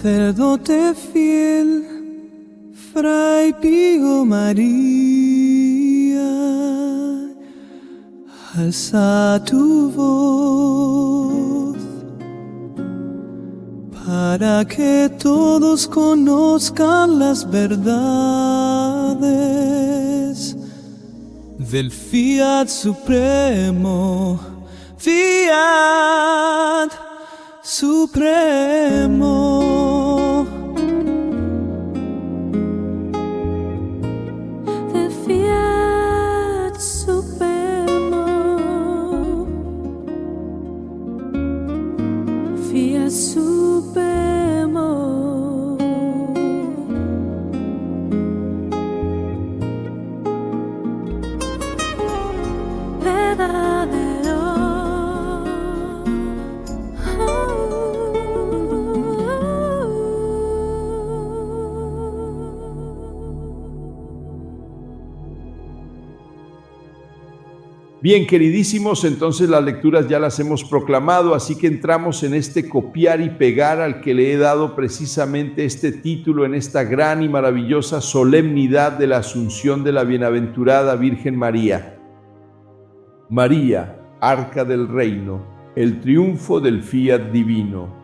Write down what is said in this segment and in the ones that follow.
sacerdote fiel, Fray Pío María, alza tu voz para que todos conozcan las verdades del fiat supremo, fiat supremo. The fiat supremo, fiat supremo. Verdadero. Bien, queridísimos, entonces las lecturas ya las hemos proclamado, así que entramos en este copiar y pegar al que le he dado precisamente este título en esta gran y maravillosa solemnidad de la Asunción de la Bienaventurada Virgen María. María, Arca del Reino, el triunfo del fiat divino.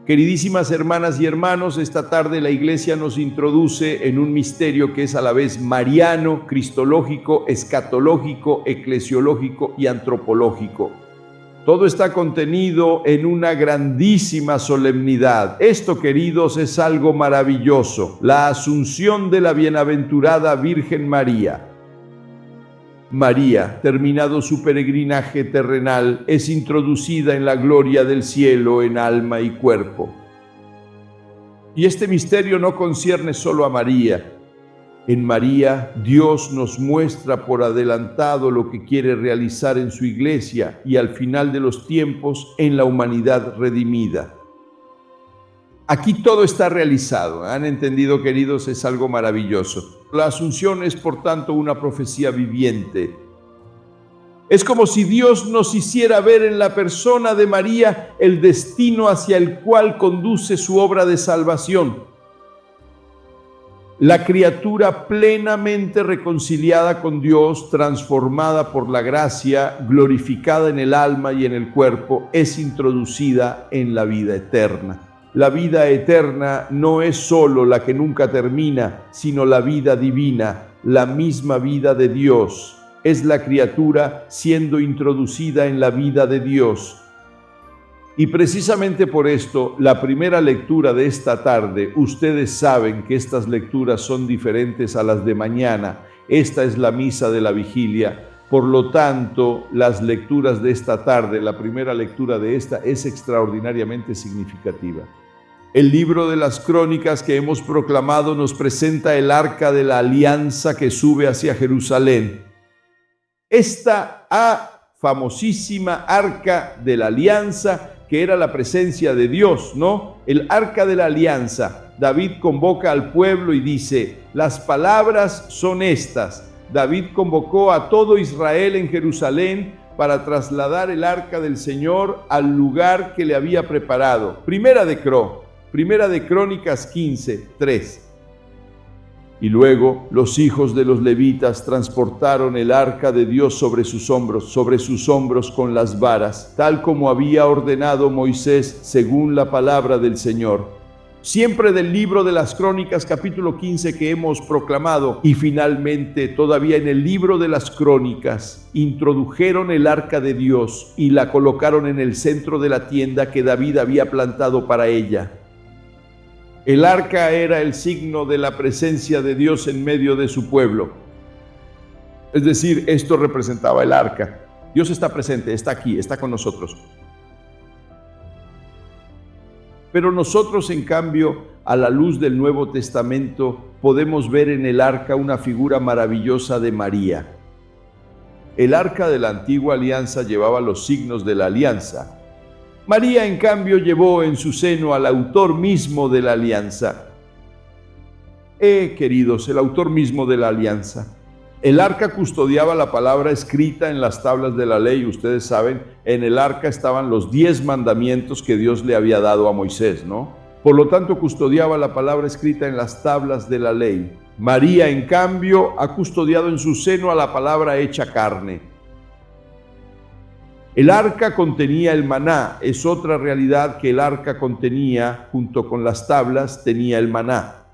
Queridísimas hermanas y hermanos, esta tarde la Iglesia nos introduce en un misterio que es a la vez mariano, cristológico, escatológico, eclesiológico y antropológico. Todo está contenido en una grandísima solemnidad. Esto, queridos, es algo maravilloso. La Asunción de la Bienaventurada Virgen María. María, terminado su peregrinaje terrenal, es introducida en la gloria del cielo en alma y cuerpo. Y este misterio no concierne solo a María. En María, Dios nos muestra por adelantado lo que quiere realizar en su iglesia y al final de los tiempos en la humanidad redimida. Aquí todo está realizado. ¿Han entendido, queridos? Es algo maravilloso. La Asunción es, por tanto, una profecía viviente. Es como si Dios nos hiciera ver en la persona de María el destino hacia el cual conduce su obra de salvación. La criatura plenamente reconciliada con Dios, transformada por la gracia, glorificada en el alma y en el cuerpo, es introducida en la vida eterna. La vida eterna no es solo la que nunca termina, sino la vida divina, la misma vida de Dios. Es la criatura siendo introducida en la vida de Dios. Y precisamente por esto, la primera lectura de esta tarde, ustedes saben que estas lecturas son diferentes a las de mañana. Esta es la misa de la vigilia. Por lo tanto, las lecturas de esta tarde, la primera lectura de esta, es extraordinariamente significativa. El libro de las crónicas que hemos proclamado nos presenta el arca de la alianza que sube hacia Jerusalén. Esta famosísima arca de la alianza que era la presencia de Dios, ¿no? El arca de la alianza. David convoca al pueblo y dice, las palabras son estas. David convocó a todo Israel en Jerusalén para trasladar el arca del Señor al lugar que le había preparado. Primera de Crónicas 15, 3. Y luego los hijos de los levitas transportaron el arca de Dios sobre sus hombros con las varas, tal como había ordenado Moisés según la palabra del Señor. Siempre del libro de las Crónicas, capítulo 15 que hemos proclamado. Y finalmente, todavía en el libro de las Crónicas, introdujeron el arca de Dios y la colocaron en el centro de la tienda que David había plantado para ella. El arca era el signo de la presencia de Dios en medio de su pueblo. Es decir, esto representaba el arca. Dios está presente, está aquí, está con nosotros. Pero nosotros, en cambio, a la luz del Nuevo Testamento, podemos ver en el arca una figura maravillosa de María. El arca de la antigua alianza llevaba los signos de la alianza. María, en cambio, llevó en su seno al autor mismo de la alianza. Queridos, el autor mismo de la alianza. El arca custodiaba la palabra escrita en las tablas de la ley. Ustedes saben, en el arca estaban los 10 mandamientos que Dios le había dado a Moisés, ¿no? Por lo tanto, custodiaba la palabra escrita en las tablas de la ley. María, en cambio, ha custodiado en su seno a la palabra hecha carne. El arca contenía el maná, es otra realidad que el arca contenía, junto con las tablas, tenía el maná.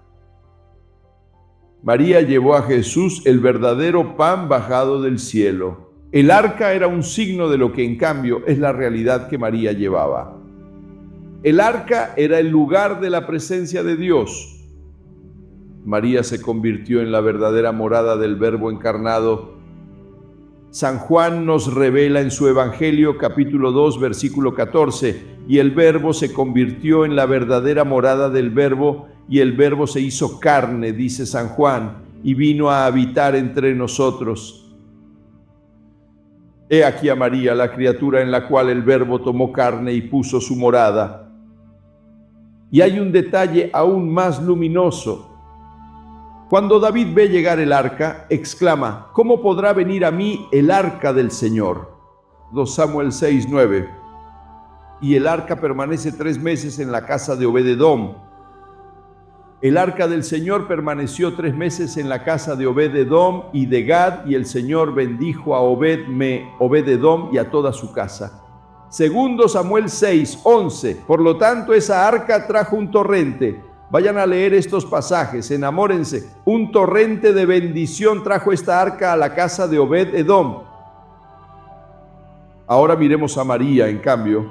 María llevó a Jesús el verdadero pan bajado del cielo. El arca era un signo de lo que, en cambio, es la realidad que María llevaba. El arca era el lugar de la presencia de Dios. María se convirtió en la verdadera morada del Verbo encarnado. San Juan nos revela en su Evangelio, capítulo 2, versículo 14, y el Verbo se convirtió en la verdadera morada del Verbo, y el Verbo se hizo carne, dice San Juan, y vino a habitar entre nosotros. He aquí a María, la criatura en la cual el Verbo tomó carne y puso su morada. Y hay un detalle aún más luminoso. Cuando David ve llegar el arca, exclama: ¿cómo podrá venir a mí el arca del Señor? 2 Samuel 6:9. Y el arca permanece 3 meses en la casa de Obed-edom. El arca del Señor permaneció 3 meses en la casa de Obed-edom y de Gad, y el Señor bendijo a Obed-edom y a toda su casa. Segundo Samuel 6:11. Por lo tanto, esa arca trajo un torrente. Vayan a leer estos pasajes, enamórense. Un torrente de bendición trajo esta arca a la casa de Obed-edom. Ahora miremos a María, en cambio.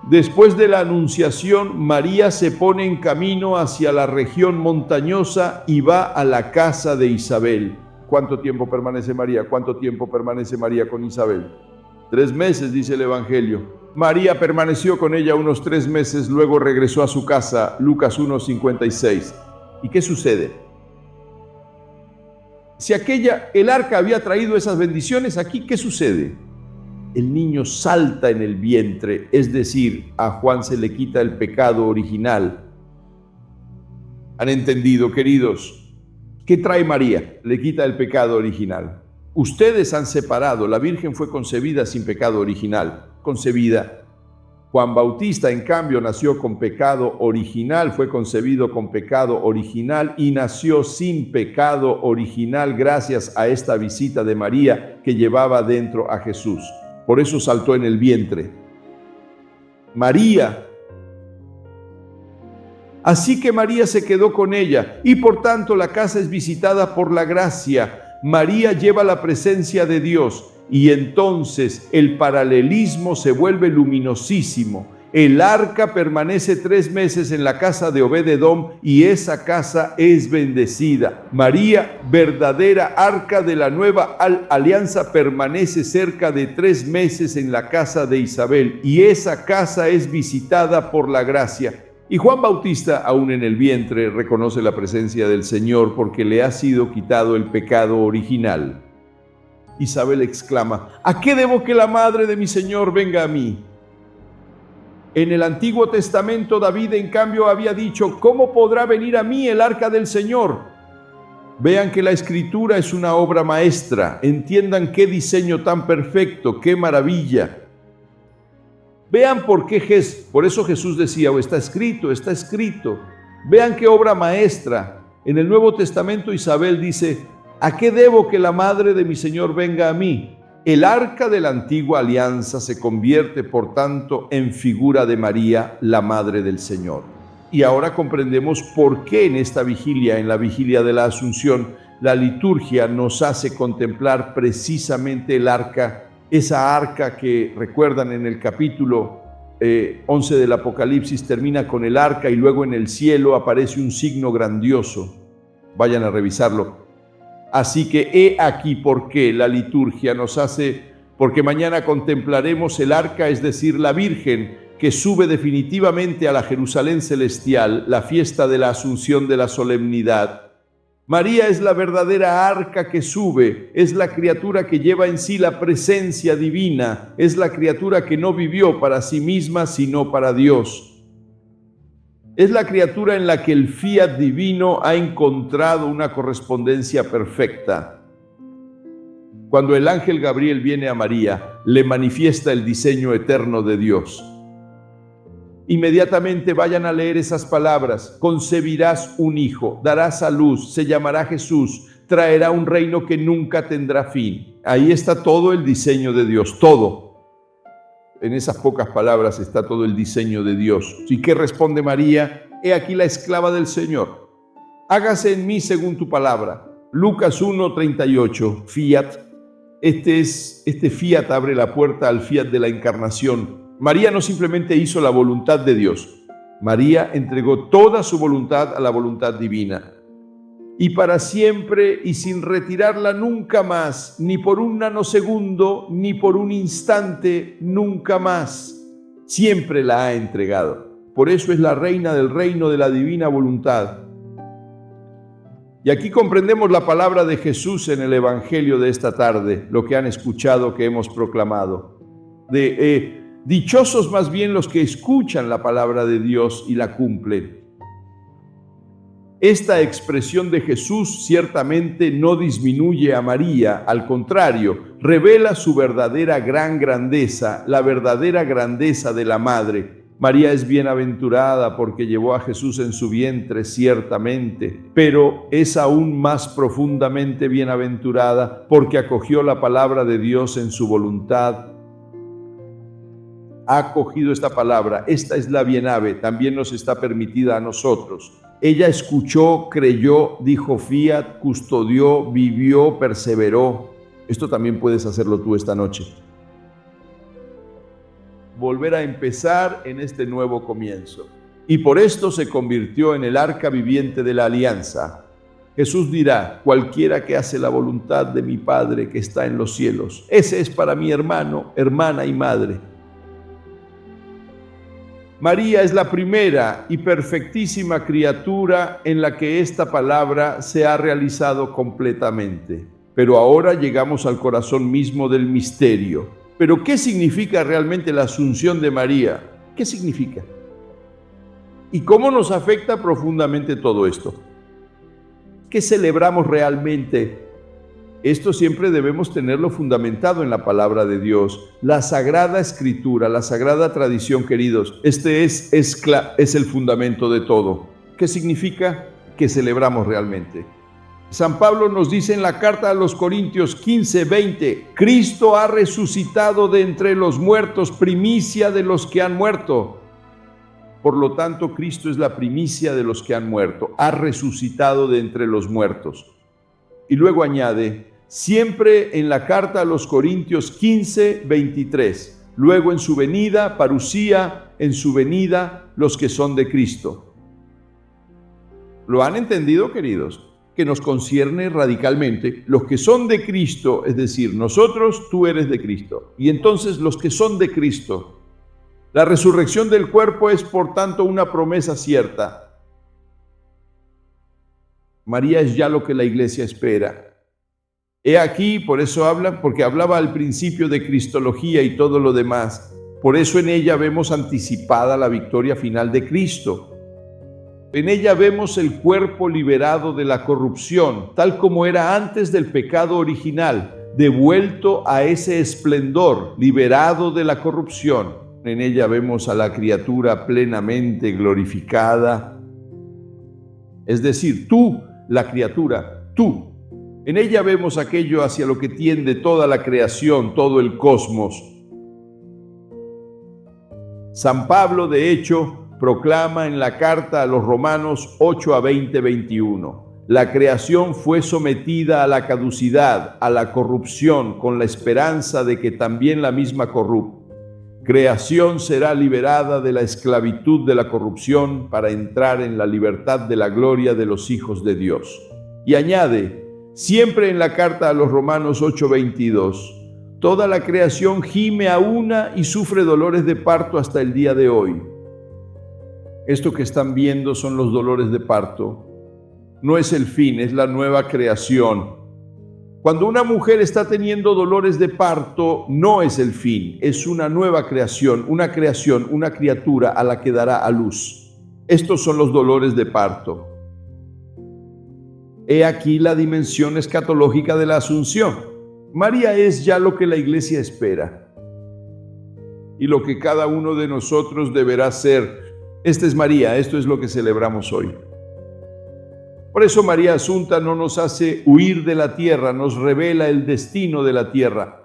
Después de la anunciación, María se pone en camino hacia la región montañosa y va a la casa de Isabel. ¿Cuánto tiempo permanece María? ¿Cuánto tiempo permanece María con Isabel? 3 meses, dice el Evangelio. María permaneció con ella unos 3 meses, luego regresó a su casa, Lucas 1:56. ¿Y qué sucede? Si el arca había traído esas bendiciones, aquí, ¿qué sucede? El niño salta en el vientre, es decir, a Juan se le quita el pecado original. ¿Han entendido, queridos? ¿Qué trae María? Le quita el pecado original. Ustedes han separado, la Virgen fue concebida sin pecado original, concebida. Juan Bautista, en cambio, nació con pecado original, fue concebido con pecado original y nació sin pecado original gracias a esta visita de María que llevaba dentro a Jesús. Por eso saltó en el vientre. María. Así que María se quedó con ella y por tanto la casa es visitada por la gracia. María lleva la presencia de Dios y entonces el paralelismo se vuelve luminosísimo. El arca permanece 3 meses en la casa de Obed-edom y esa casa es bendecida. María, verdadera arca de la nueva alianza, permanece cerca de 3 meses en la casa de Isabel y esa casa es visitada por la gracia. Y Juan Bautista, aún en el vientre, reconoce la presencia del Señor porque le ha sido quitado el pecado original. Isabel exclama: ¿a qué debo que la madre de mi Señor venga a mí? En el Antiguo Testamento, David, en cambio, había dicho: ¿cómo podrá venir a mí el arca del Señor? Vean que la Escritura es una obra maestra. Entiendan qué diseño tan perfecto, qué maravilla. Vean por eso Jesús decía: está escrito, está escrito. Vean qué obra maestra. En el Nuevo Testamento Isabel dice: ¿a qué debo que la madre de mi Señor venga a mí? El arca de la antigua alianza se convierte, por tanto, en figura de María, la madre del Señor. Y ahora comprendemos por qué en esta vigilia, en la vigilia de la Asunción, la liturgia nos hace contemplar precisamente el arca, esa arca que recuerdan en el capítulo 11 del Apocalipsis, termina con el arca y luego en el cielo aparece un signo grandioso. Vayan a revisarlo. Así que he aquí por qué la liturgia nos hace, porque mañana contemplaremos el arca, es decir, la Virgen, que sube definitivamente a la Jerusalén celestial, la fiesta de la Asunción de la solemnidad. María es la verdadera arca que sube, es la criatura que lleva en sí la presencia divina, es la criatura que no vivió para sí misma, sino para Dios. Es la criatura en la que el fiat divino ha encontrado una correspondencia perfecta. Cuando el ángel Gabriel viene a María, le manifiesta el diseño eterno de Dios. Inmediatamente vayan a leer esas palabras. Concebirás un hijo, darás a luz, se llamará Jesús, traerá un reino que nunca tendrá fin. Ahí está todo el diseño de Dios, todo. En esas pocas palabras está todo el diseño de Dios. ¿Y qué responde María? He aquí la esclava del Señor. Hágase en mí según tu palabra. Lucas 1:38, fiat. Este fiat abre la puerta al fiat de la encarnación. María no simplemente hizo la voluntad de Dios. María entregó toda su voluntad a la voluntad divina. Y para siempre y sin retirarla nunca más, ni por un nanosegundo, ni por un instante, nunca más. Siempre la ha entregado. Por eso es la reina del reino de la divina voluntad. Y aquí comprendemos la palabra de Jesús en el Evangelio de esta tarde, lo que han escuchado, que hemos proclamado. Dichosos más bien los que escuchan la palabra de Dios y la cumplen. Esta expresión de Jesús ciertamente no disminuye a María, al contrario, revela su verdadera gran grandeza, la verdadera grandeza de la madre. María es bienaventurada porque llevó a Jesús en su vientre, ciertamente, pero es aún más profundamente bienaventurada porque acogió la palabra de Dios en su voluntad. Ha acogido esta palabra, esta es la bienave, también nos está permitida a nosotros. Ella escuchó, creyó, dijo fiat, custodió, vivió, perseveró. Esto también puedes hacerlo tú esta noche. Volver a empezar en este nuevo comienzo. Y por esto se convirtió en el arca viviente de la alianza. Jesús dirá, cualquiera que hace la voluntad de mi Padre que está en los cielos, ese es para mi hermano, hermana y madre. María es la primera y perfectísima criatura en la que esta palabra se ha realizado completamente. Pero ahora llegamos al corazón mismo del misterio. ¿Pero qué significa realmente la asunción de María? ¿Qué significa? ¿Y cómo nos afecta profundamente todo esto? ¿Qué celebramos realmente? Esto siempre debemos tenerlo fundamentado en la palabra de Dios. La Sagrada Escritura, la Sagrada Tradición, queridos, este es el fundamento de todo. ¿Qué significa? Que celebramos realmente. San Pablo nos dice en la carta a los Corintios 15:20, Cristo ha resucitado de entre los muertos, primicia de los que han muerto. Por lo tanto, Cristo es la primicia de los que han muerto, ha resucitado de entre los muertos. Y luego añade, siempre en la carta a los Corintios 15:23, luego en su venida, parusía, en su venida, los que son de Cristo. ¿Lo han entendido, queridos? Que nos concierne radicalmente. Los que son de Cristo, es decir, nosotros, tú eres de Cristo. Y entonces los que son de Cristo. La resurrección del cuerpo es, por tanto, una promesa cierta. María es ya lo que la Iglesia espera. He aquí, por eso habla, porque hablaba al principio de cristología y todo lo demás. Por eso en ella vemos anticipada la victoria final de Cristo. En ella vemos el cuerpo liberado de la corrupción, tal como era antes del pecado original, devuelto a ese esplendor, liberado de la corrupción. En ella vemos a la criatura plenamente glorificada. Es decir, tú, la criatura, tú. En ella vemos aquello hacia lo que tiende toda la creación, todo el cosmos. San Pablo, de hecho, proclama en la carta a los Romanos 8:20-21. La creación fue sometida a la caducidad, a la corrupción, con la esperanza de que también la misma creación será liberada de la esclavitud de la corrupción para entrar en la libertad de la gloria de los hijos de Dios. Y añade, siempre en la carta a los Romanos 8:22, toda la creación gime a una y sufre dolores de parto hasta el día de hoy. Esto que están viendo son los dolores de parto. No es el fin, es la nueva creación. Cuando una mujer está teniendo dolores de parto, no es el fin, es una nueva creación, una criatura a la que dará a luz. Estos son los dolores de parto. He aquí la dimensión escatológica de la Asunción. María es ya lo que la Iglesia espera. y lo que cada uno de nosotros deberá ser. Esta es María, esto es lo que celebramos hoy. Por eso María Asunta no nos hace huir de la tierra, nos revela el destino de la tierra.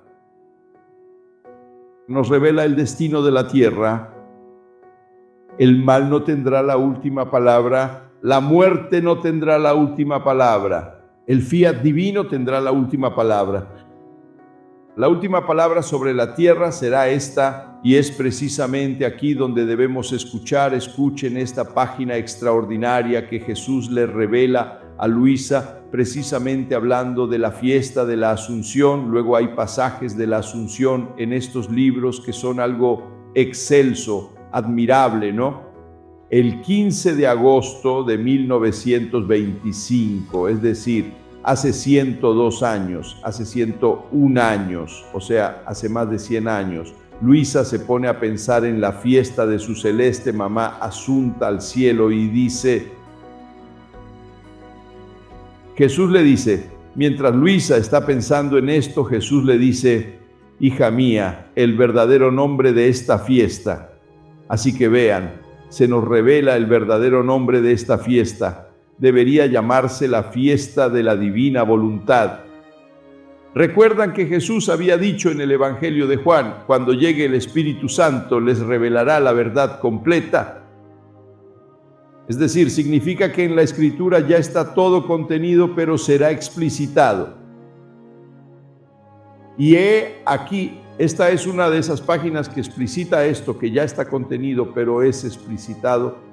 Nos revela el destino de la tierra. El mal no tendrá la última palabra, la muerte no tendrá la última palabra, el fiat divino tendrá la última palabra. La última palabra sobre la tierra será esta, y es precisamente aquí donde debemos escuchar. Escuchen esta página extraordinaria que Jesús le revela a Luisa, precisamente hablando de la fiesta de la Asunción. Luego hay pasajes de la Asunción en estos libros que son algo excelso, admirable, ¿no? El 15 de agosto de 1925, es decir, hace 102 años, hace 101 años, o sea, hace más de 100 años, Luisa se pone a pensar en la fiesta de su celeste mamá Asunta al cielo y dice, Jesús le dice, mientras Luisa está pensando en esto, Jesús le dice, hija mía, el verdadero nombre de esta fiesta. Así que vean, se nos revela el verdadero nombre de esta fiesta. Debería llamarse la fiesta de la divina voluntad. Recuerdan que Jesús había dicho en el Evangelio de Juan, cuando llegue el Espíritu Santo les revelará la verdad completa. Es decir, significa que en la Escritura ya está todo contenido, pero será explicitado. Y he aquí, esta es una de esas páginas que explicita esto, que ya está contenido, pero es explicitado.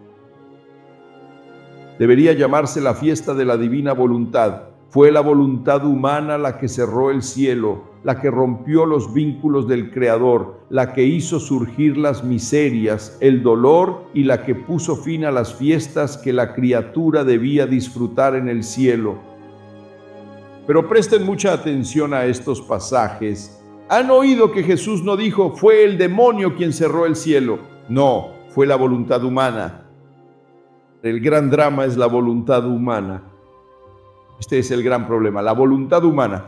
Debería llamarse la fiesta de la divina voluntad. Fue la voluntad humana la que cerró el cielo, la que rompió los vínculos del Creador, la que hizo surgir las miserias, el dolor y la que puso fin a las fiestas que la criatura debía disfrutar en el cielo. Pero presten mucha atención a estos pasajes. ¿Han oído que Jesús no dijo, fue el demonio quien cerró el cielo? No, fue la voluntad humana. El gran drama es la voluntad humana. Este es el gran problema, la voluntad humana.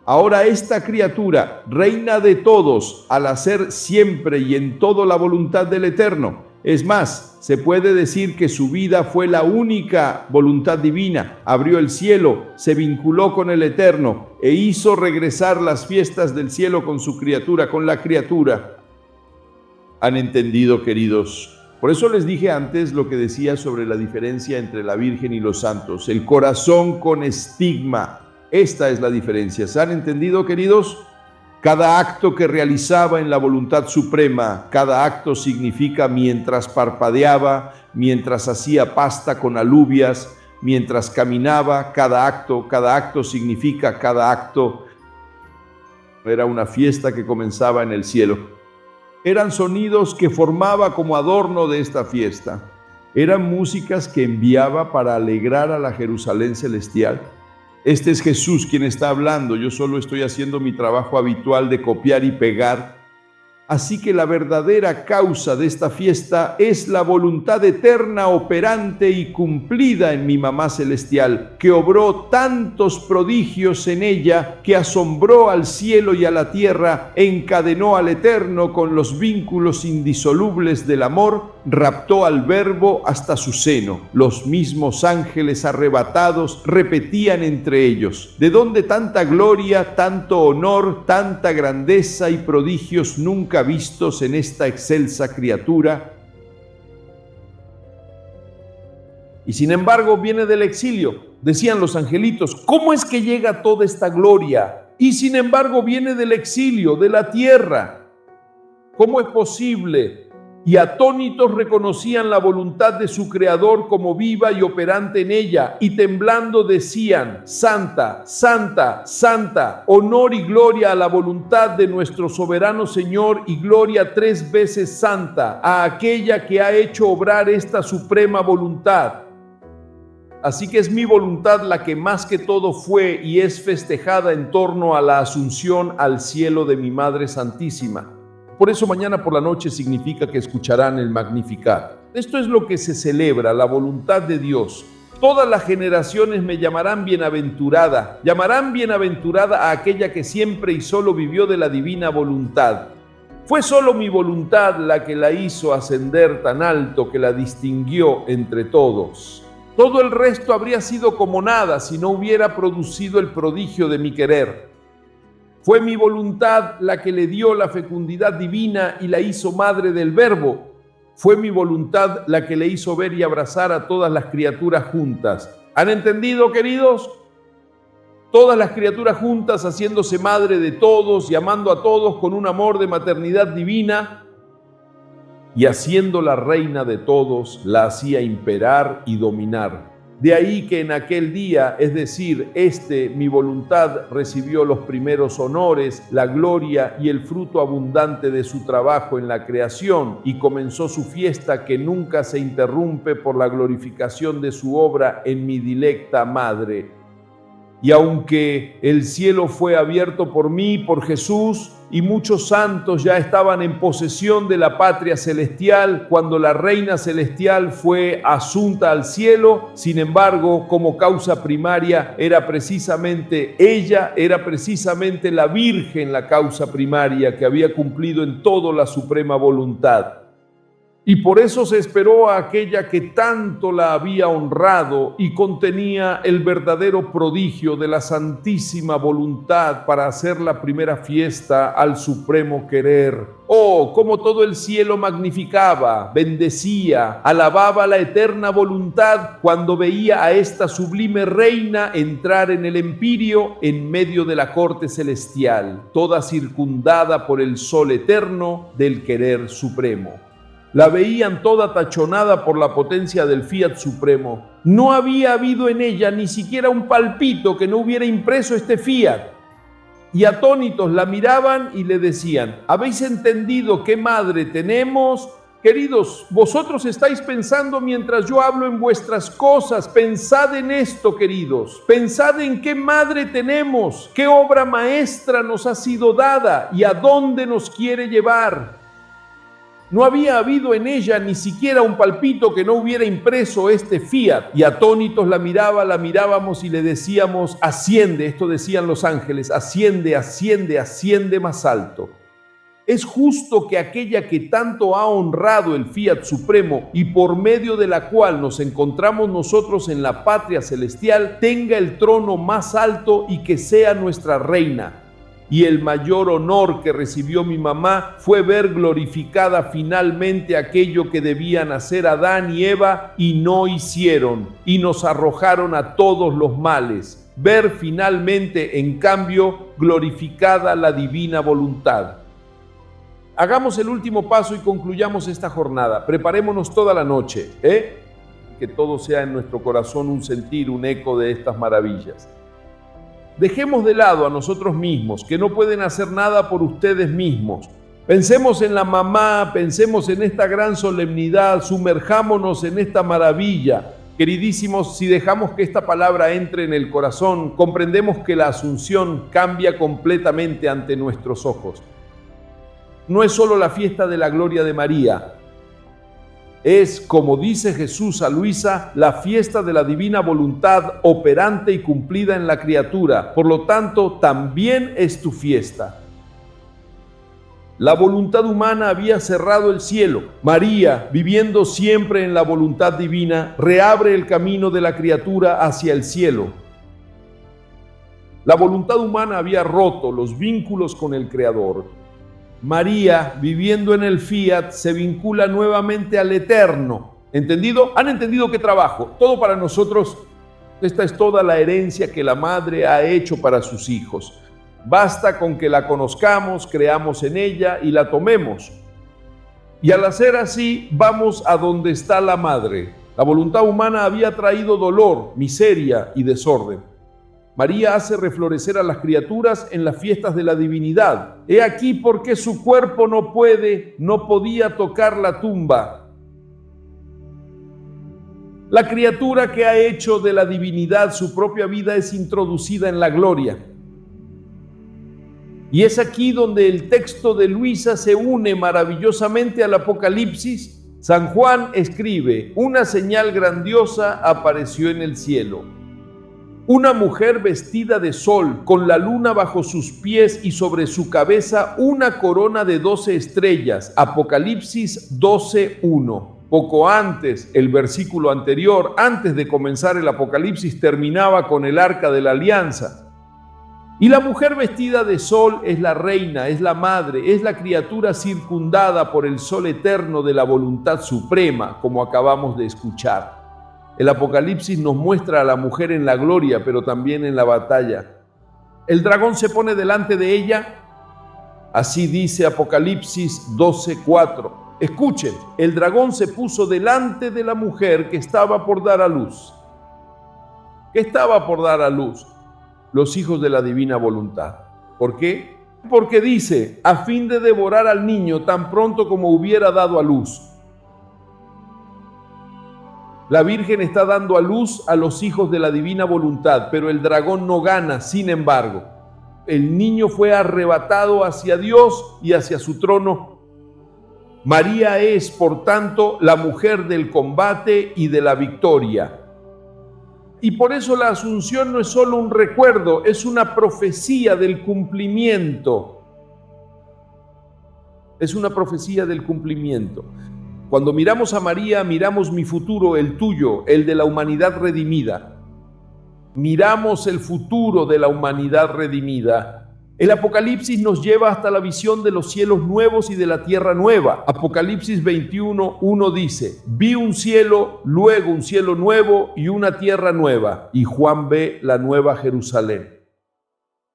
Ahora esta criatura, reina de todos, al hacer siempre y en todo la voluntad del Eterno. Es más, se puede decir que su vida fue la única voluntad divina. Abrió el cielo, se vinculó con el Eterno e hizo regresar las fiestas del cielo con su criatura, con la criatura. ¿Han entendido, queridos? Por eso les dije antes lo que decía sobre la diferencia entre la Virgen y los santos. El corazón con estigma. Esta es la diferencia. ¿Se han entendido, queridos? Cada acto que realizaba en la voluntad suprema, cada acto significa mientras parpadeaba, mientras hacía pasta con alubias, mientras caminaba, cada acto significa cada acto. Era una fiesta que comenzaba en el cielo. Eran sonidos que formaba como adorno de esta fiesta. Eran músicas que enviaba para alegrar a la Jerusalén celestial. Este es Jesús quien está hablando, yo solo estoy haciendo mi trabajo habitual de copiar y pegar. Así que la verdadera causa de esta fiesta es la voluntad eterna, operante y cumplida en mi mamá celestial, que obró tantos prodigios en ella, que asombró al cielo y a la tierra, encadenó al Eterno con los vínculos indisolubles del amor, raptó al Verbo hasta su seno. Los mismos ángeles arrebatados repetían entre ellos: ¿de dónde tanta gloria, tanto honor, tanta grandeza y prodigios nunca vistos en esta excelsa criatura? Y sin embargo viene del exilio. Decían los angelitos: ¿cómo es que llega toda esta gloria? Y sin embargo viene del exilio, de la tierra. ¿Cómo es posible? Y atónitos reconocían la voluntad de su Creador como viva y operante en ella, y temblando decían: Santa, Santa, Santa, honor y gloria a la voluntad de nuestro soberano Señor, y gloria 3 veces santa a aquella que ha hecho obrar esta suprema voluntad. Así que es mi voluntad la que más que todo fue y es festejada en torno a la asunción al cielo de mi Madre Santísima. Por eso mañana por la noche significa que escucharán el Magnificat. Esto es lo que se celebra, la voluntad de Dios. Todas las generaciones me llamarán bienaventurada. Llamarán bienaventurada a aquella que siempre y solo vivió de la divina voluntad. Fue solo mi voluntad la que la hizo ascender tan alto, que la distinguió entre todos. Todo el resto habría sido como nada si no hubiera producido el prodigio de mi querer. Fue mi voluntad la que le dio la fecundidad divina y la hizo madre del Verbo. Fue mi voluntad la que le hizo ver y abrazar a todas las criaturas juntas. ¿Han entendido, queridos? Todas las criaturas juntas haciéndose madre de todos y amando a todos con un amor de maternidad divina, y haciendo la reina de todos, la hacía imperar y dominar. De ahí que en aquel día, es decir, mi voluntad recibió los primeros honores, la gloria y el fruto abundante de su trabajo en la creación, y comenzó su fiesta que nunca se interrumpe por la glorificación de su obra en mi dilecta madre. Y aunque el cielo fue abierto por mí, por Jesús, y muchos santos ya estaban en posesión de la patria celestial cuando la reina celestial fue asunta al cielo, sin embargo, como causa primaria era precisamente la Virgen la causa primaria que había cumplido en todo la suprema voluntad. Y por eso se esperó a aquella que tanto la había honrado y contenía el verdadero prodigio de la santísima voluntad para hacer la primera fiesta al supremo querer. Oh, cómo todo el cielo magnificaba, bendecía, alababa la eterna voluntad cuando veía a esta sublime reina entrar en el empirio en medio de la corte celestial, toda circundada por el sol eterno del querer supremo. La veían toda tachonada por la potencia del Fiat Supremo. No había habido en ella ni siquiera un palpito que no hubiera impreso este Fiat. Y atónitos la miraban y le decían: ¿habéis entendido qué madre tenemos? Queridos, vosotros estáis pensando mientras yo hablo en vuestras cosas. Pensad en esto, queridos. Pensad en qué madre tenemos, qué obra maestra nos ha sido dada y a dónde nos quiere llevar. No había habido en ella ni siquiera un palpito que no hubiera impreso este Fiat. Y atónitos la mirábamos y le decíamos: asciende, esto decían los ángeles, asciende, asciende, asciende más alto. Es justo que aquella que tanto ha honrado el Fiat Supremo y por medio de la cual nos encontramos nosotros en la patria celestial, tenga el trono más alto y que sea nuestra reina. Y el mayor honor que recibió mi mamá fue ver glorificada finalmente aquello que debían hacer Adán y Eva y no hicieron, y nos arrojaron a todos los males. Ver finalmente, en cambio, glorificada la divina voluntad. Hagamos el último paso y concluyamos esta jornada. Preparémonos toda la noche, que todo sea en nuestro corazón un sentir, un eco de estas maravillas. Dejemos de lado a nosotros mismos, que no pueden hacer nada por ustedes mismos. Pensemos en la mamá, pensemos en esta gran solemnidad, sumerjámonos en esta maravilla. Queridísimos, si dejamos que esta palabra entre en el corazón, comprendemos que la Asunción cambia completamente ante nuestros ojos. No es solo la fiesta de la gloria de María, es, como dice Jesús a Luisa, la fiesta de la divina voluntad operante y cumplida en la criatura. Por lo tanto, también es tu fiesta. La voluntad humana había cerrado el cielo. María, viviendo siempre en la voluntad divina, reabre el camino de la criatura hacia el cielo. La voluntad humana había roto los vínculos con el Creador. María, viviendo en el Fiat, se vincula nuevamente al Eterno. ¿Entendido? ¿Han entendido qué trabajo? Todo para nosotros. Esta es toda la herencia que la madre ha hecho para sus hijos. Basta con que la conozcamos, creamos en ella y la tomemos. Y al hacer así, vamos a donde está la madre. La voluntad humana había traído dolor, miseria y desorden. María hace reflorecer a las criaturas en las fiestas de la divinidad. He aquí por qué su cuerpo no podía tocar la tumba. La criatura que ha hecho de la divinidad su propia vida es introducida en la gloria. Y es aquí donde el texto de Luisa se une maravillosamente al Apocalipsis San Juan escribe: una señal grandiosa apareció en el cielo. Una mujer vestida de sol, con la luna bajo sus pies y sobre su cabeza una corona de 12 estrellas. Apocalipsis 12:1. Poco antes, el versículo anterior, antes de comenzar el Apocalipsis, terminaba con el arca de la alianza. Y la mujer vestida de sol es la reina, es la madre, es la criatura circundada por el sol eterno de la voluntad suprema, como acabamos de escuchar. El Apocalipsis nos muestra a la mujer en la gloria, pero también en la batalla. El dragón se pone delante de ella. Así dice Apocalipsis 12:4. Escuchen, el dragón se puso delante de la mujer que estaba por dar a luz. ¿Qué estaba por dar a luz? Los hijos de la divina voluntad. ¿Por qué? Porque dice, a fin de devorar al niño tan pronto como hubiera dado a luz. La Virgen está dando a luz a los hijos de la divina voluntad, pero el dragón no gana. Sin embargo, el niño fue arrebatado hacia Dios y hacia su trono. María es, por tanto, la mujer del combate y de la victoria. Y por eso la Asunción no es solo un recuerdo, es una profecía del cumplimiento. Es una profecía del cumplimiento. Cuando miramos a María, miramos mi futuro, el tuyo, el de la humanidad redimida. Miramos el futuro de la humanidad redimida. El Apocalipsis nos lleva hasta la visión de los cielos nuevos y de la tierra nueva. Apocalipsis 21:1 dice: vi un cielo, luego un cielo nuevo y una tierra nueva. Y Juan ve la nueva Jerusalén.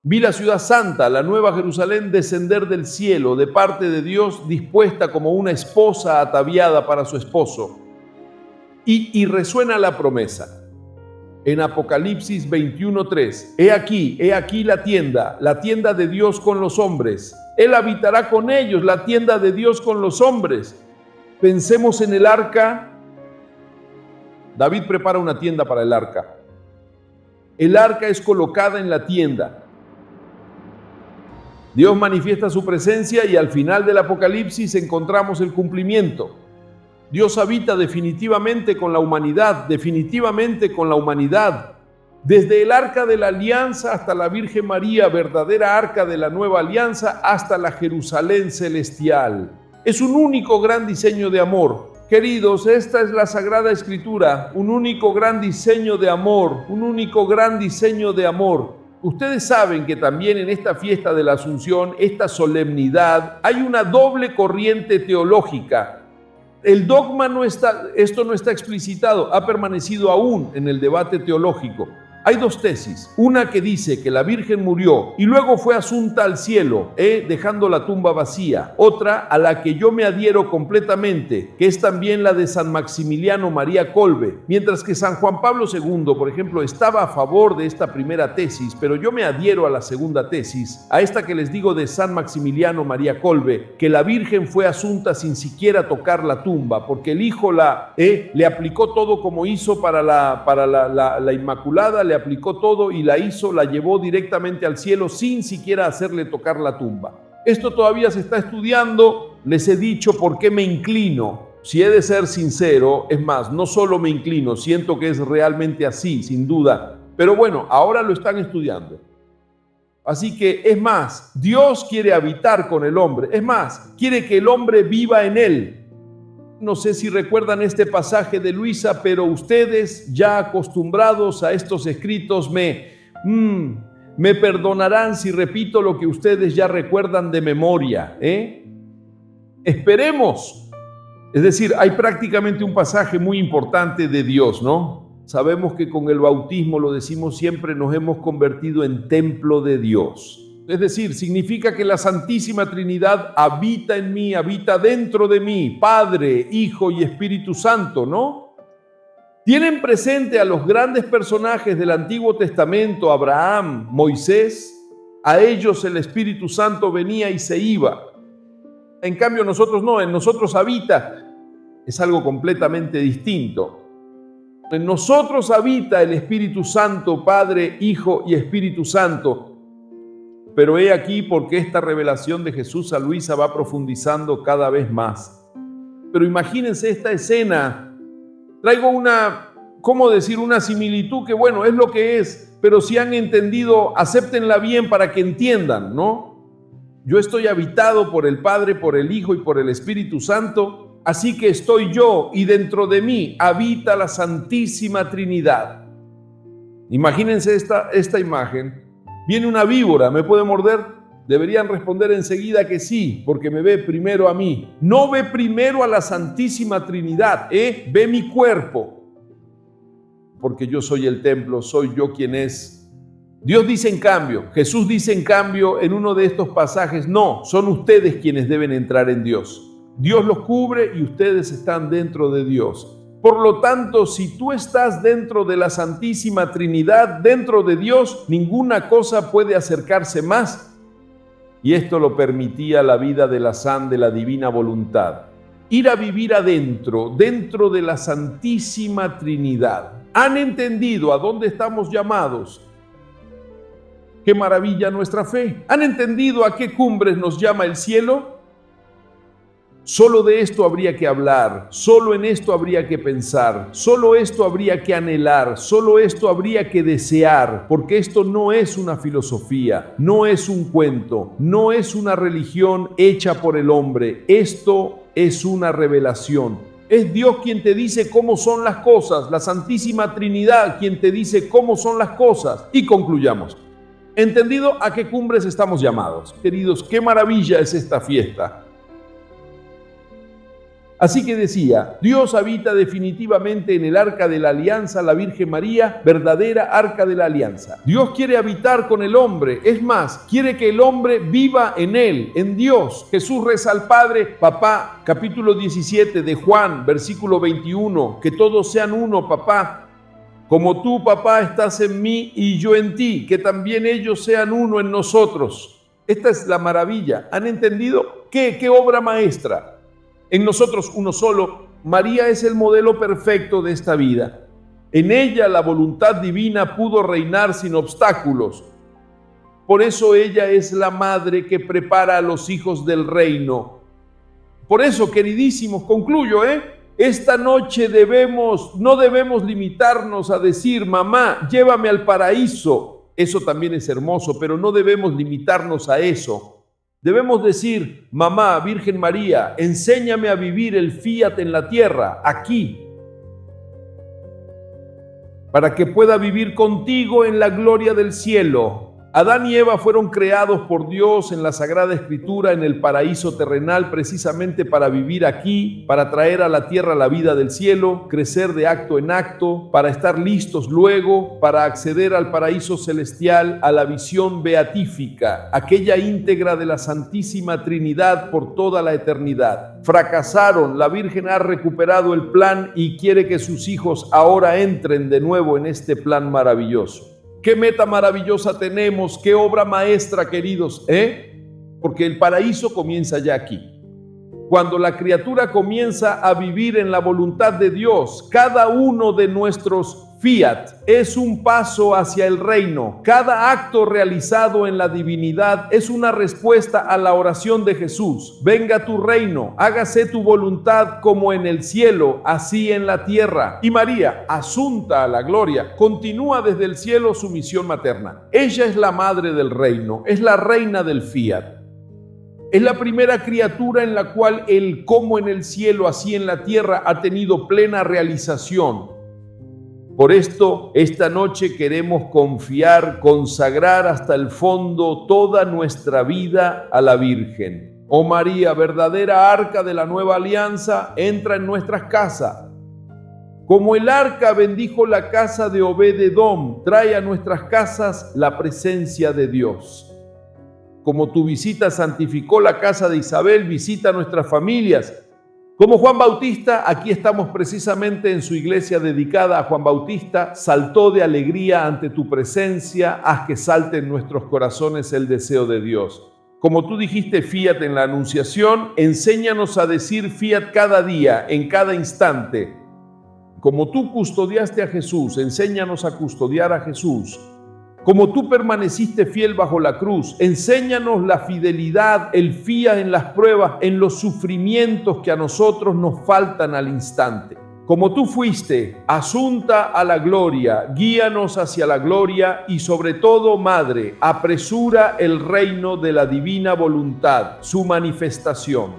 Vi la ciudad santa, la nueva Jerusalén, descender del cielo de parte de Dios, dispuesta como una esposa ataviada para su esposo. Y resuena la promesa. En Apocalipsis 21:3, he aquí la tienda de Dios con los hombres. Él habitará con ellos, la tienda de Dios con los hombres. Pensemos en el arca. David prepara una tienda para el arca. El arca es colocada en la tienda. Dios manifiesta su presencia y al final del Apocalipsis encontramos el cumplimiento. Dios habita definitivamente con la humanidad, Desde el arca de la alianza hasta la Virgen María, verdadera arca de la nueva alianza, hasta la Jerusalén celestial. Es un único gran diseño de amor. Queridos, esta es la Sagrada Escritura, un único gran diseño de amor, Ustedes saben que también en esta fiesta de la Asunción, esta solemnidad, hay una doble corriente teológica. El dogma esto no está explicitado, ha permanecido aún en el debate teológico. Hay dos tesis, una que dice que la Virgen murió y luego fue asunta al cielo, dejando la tumba vacía. Otra, a la que yo me adhiero completamente, que es también la de San Maximiliano María Kolbe. Mientras que San Juan Pablo II, por ejemplo, estaba a favor de esta primera tesis, pero yo me adhiero a la segunda tesis, a esta que les digo de San Maximiliano María Kolbe, que la Virgen fue asunta sin siquiera tocar la tumba, porque el Hijo le aplicó todo como hizo para la Inmaculada, le aplicó todo y la llevó directamente al cielo sin siquiera hacerle tocar la tumba. Esto todavía se está estudiando. Les he dicho por qué me inclino. Si he de ser sincero, es más, no solo me inclino, siento que es realmente así, sin duda. Pero bueno, ahora lo están estudiando. Así que es más, Dios quiere habitar con el hombre. Es más, quiere que el hombre viva en él. No sé si recuerdan este pasaje de Luisa, pero ustedes, ya acostumbrados a estos escritos, me perdonarán si repito lo que ustedes ya recuerdan de memoria. Esperemos. Es decir, hay prácticamente un pasaje muy importante de Dios, ¿no? Sabemos que con el bautismo, lo decimos siempre, nos hemos convertido en templo de Dios. Es decir, significa que la Santísima Trinidad habita en mí, habita dentro de mí, Padre, Hijo y Espíritu Santo, ¿no? Tienen presente a los grandes personajes del Antiguo Testamento, Abraham, Moisés. A ellos el Espíritu Santo venía y se iba. En cambio nosotros no, en nosotros habita. Es algo completamente distinto. En nosotros habita el Espíritu Santo, Padre, Hijo y Espíritu Santo. Pero he aquí porque esta revelación de Jesús a Luisa va profundizando cada vez más. pero imagínense esta escena. Traigo una similitud que bueno, es lo que es, pero si han entendido, acéptenla bien para que entiendan, ¿no? Yo estoy habitado por el Padre, por el Hijo y por el Espíritu Santo, así que estoy yo y dentro de mí habita la Santísima Trinidad. Imagínense esta imagen. Viene una víbora, ¿me puede morder? Deberían responder enseguida que sí, porque me ve primero a mí. No ve primero a la Santísima Trinidad, ve mi cuerpo. Porque yo soy el templo, soy yo quien es. Dios dice en cambio, Jesús dice en cambio en uno de estos pasajes, no, son ustedes quienes deben entrar en Dios. Dios los cubre y ustedes están dentro de Dios. Por lo tanto, si tú estás dentro de la Santísima Trinidad, dentro de Dios, ninguna cosa puede acercarse más. Y esto lo permitía la vida de la San de la Divina Voluntad. Ir a vivir adentro, dentro de la Santísima Trinidad. ¿Han entendido a dónde estamos llamados? ¡Qué maravilla nuestra fe! ¿Han entendido a qué cumbres nos llama el cielo? Solo de esto habría que hablar, solo en esto habría que pensar, solo esto habría que anhelar, solo esto habría que desear, porque esto no es una filosofía, no es un cuento, no es una religión hecha por el hombre, esto es una revelación. Es Dios quien te dice cómo son las cosas, la Santísima Trinidad quien te dice cómo son las cosas. Y concluyamos. ¿Entendido a qué cumbres estamos llamados? Queridos, qué maravilla es esta fiesta. Así que decía, Dios habita definitivamente en el arca de la alianza, la Virgen María, verdadera arca de la alianza. Dios quiere habitar con el hombre, es más, quiere que el hombre viva en él, en Dios. Jesús reza al Padre, papá, capítulo 17 de Juan, versículo 21, que todos sean uno, papá, como tú, papá, estás en mí y yo en ti, que también ellos sean uno en nosotros. Esta es la maravilla. ¿Han entendido? ¿Qué obra maestra? En nosotros uno solo. María es el modelo perfecto de esta vida. En ella la voluntad divina pudo reinar sin obstáculos. Por eso ella es la madre que prepara a los hijos del reino. Por eso, queridísimos, concluyo, esta noche no debemos limitarnos a decir, mamá, llévame al paraíso. Eso también es hermoso, pero no debemos limitarnos a eso. Debemos decir, mamá, Virgen María, enséñame a vivir el fiat en la tierra, aquí, para que pueda vivir contigo en la gloria del cielo. Adán y Eva fueron creados por Dios en la Sagrada Escritura en el paraíso terrenal precisamente para vivir aquí, para traer a la tierra la vida del cielo, crecer de acto en acto, para estar listos luego, para acceder al paraíso celestial, a la visión beatífica, aquella íntegra de la Santísima Trinidad por toda la eternidad. Fracasaron, la Virgen ha recuperado el plan y quiere que sus hijos ahora entren de nuevo en este plan maravilloso. Qué meta maravillosa tenemos, qué obra maestra, queridos, Porque el paraíso comienza ya aquí. Cuando la criatura comienza a vivir en la voluntad de Dios, cada uno de nuestros fiat es un paso hacia el reino. Cada acto realizado en la divinidad es una respuesta a la oración de Jesús. Venga tu reino, hágase tu voluntad como en el cielo, así en la tierra. Y María, asunta a la gloria, continúa desde el cielo su misión materna. Ella es la madre del reino, es la reina del fiat. Es la primera criatura en la cual el como en el cielo, así en la tierra ha tenido plena realización. Por esto, esta noche queremos confiar, consagrar hasta el fondo toda nuestra vida a la Virgen. Oh María, verdadera arca de la nueva alianza, entra en nuestras casas. Como el arca bendijo la casa de Obed-Edom, trae a nuestras casas la presencia de Dios. Como tu visita santificó la casa de Isabel, visita nuestras familias. Como Juan Bautista, aquí estamos precisamente en su iglesia dedicada a Juan Bautista, saltó de alegría ante tu presencia, haz que salte en nuestros corazones el deseo de Dios. Como tú dijiste fiat en la Anunciación, enséñanos a decir fiat cada día, en cada instante. Como tú custodiaste a Jesús, enséñanos a custodiar a Jesús. Como tú permaneciste fiel bajo la cruz, enséñanos la fidelidad, el fiat en las pruebas, en los sufrimientos que a nosotros nos faltan al instante. Como tú fuiste asunta a la gloria, guíanos hacia la gloria y sobre todo, Madre, apresura el reino de la divina voluntad, su manifestación.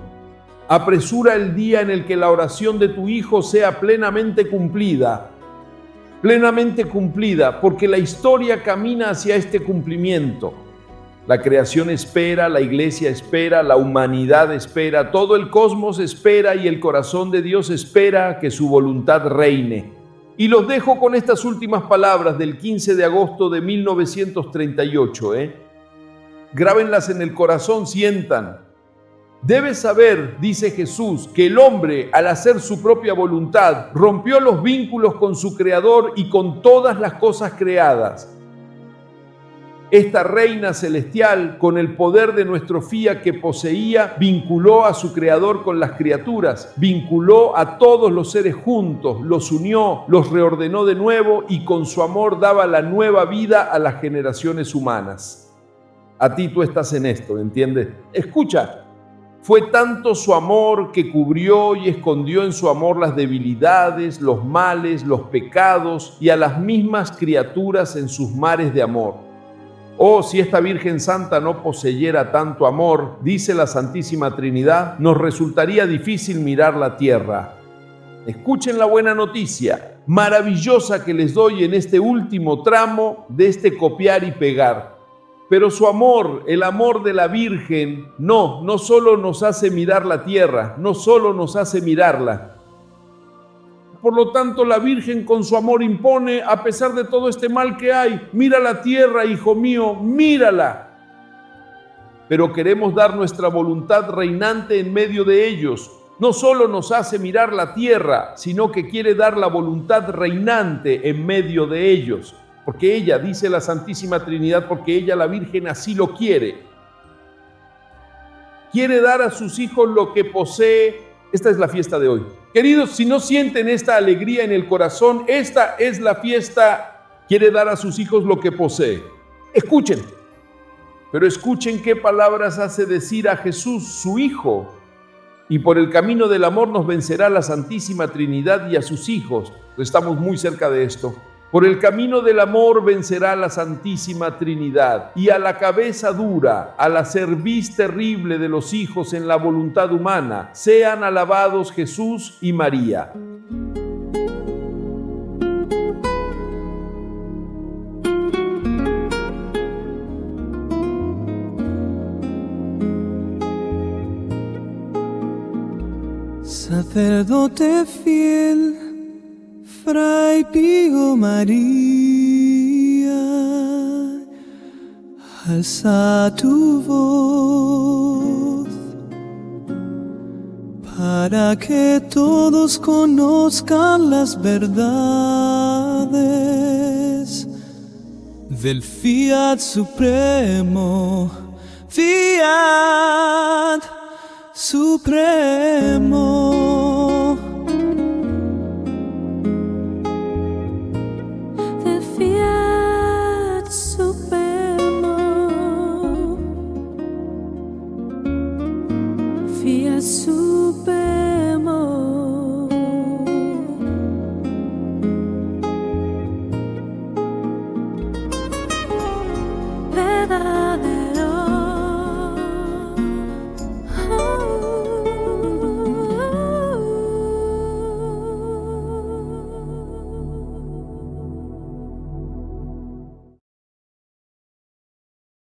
Apresura el día en el que la oración de tu Hijo sea plenamente cumplida, porque la historia camina hacia este cumplimiento. La creación espera, la iglesia espera, la humanidad espera, todo el cosmos espera y el corazón de Dios espera que su voluntad reine. Y los dejo con estas últimas palabras del 15 de agosto de 1938. Grábenlas en el corazón, sientan. Debes saber, dice Jesús, que el hombre, al hacer su propia voluntad, rompió los vínculos con su Creador y con todas las cosas creadas. Esta reina celestial, con el poder de nuestro fiat que poseía, vinculó a su Creador con las criaturas, vinculó a todos los seres juntos, los unió, los reordenó de nuevo y con su amor daba la nueva vida a las generaciones humanas. A ti tú estás en esto, ¿entiendes? Escucha. Fue tanto su amor que cubrió y escondió en su amor las debilidades, los males, los pecados y a las mismas criaturas en sus mares de amor. Oh, si esta Virgen Santa no poseyera tanto amor, dice la Santísima Trinidad, nos resultaría difícil mirar la tierra. Escuchen la buena noticia, maravillosa que les doy en este último tramo de este copiar y pegar. Pero su amor, el amor de la Virgen, no solo nos hace mirar la tierra, no solo nos hace mirarla. Por lo tanto, la Virgen con su amor impone, a pesar de todo este mal que hay, mira la tierra, hijo mío, mírala. Pero queremos dar nuestra voluntad reinante en medio de ellos. No solo nos hace mirar la tierra, sino que quiere dar la voluntad reinante en medio de ellos. Porque ella, dice la Santísima Trinidad, porque ella, la Virgen, así lo quiere. Quiere dar a sus hijos lo que posee. Esta es la fiesta de hoy. Queridos, si no sienten esta alegría en el corazón, esta es la fiesta. Quiere dar a sus hijos lo que posee. Escuchen, pero escuchen qué palabras hace decir a Jesús, su Hijo. Y por el camino del amor nos vencerá la Santísima Trinidad y a sus hijos. Estamos muy cerca de esto. Por el camino del amor vencerá la Santísima Trinidad y a la cabeza dura, a la cerviz terrible de los hijos en la voluntad humana, sean alabados Jesús y María. Sacerdote fiel, Fray Pío María, alza tu voz para que todos conozcan las verdades del fiat supremo, fiat supremo.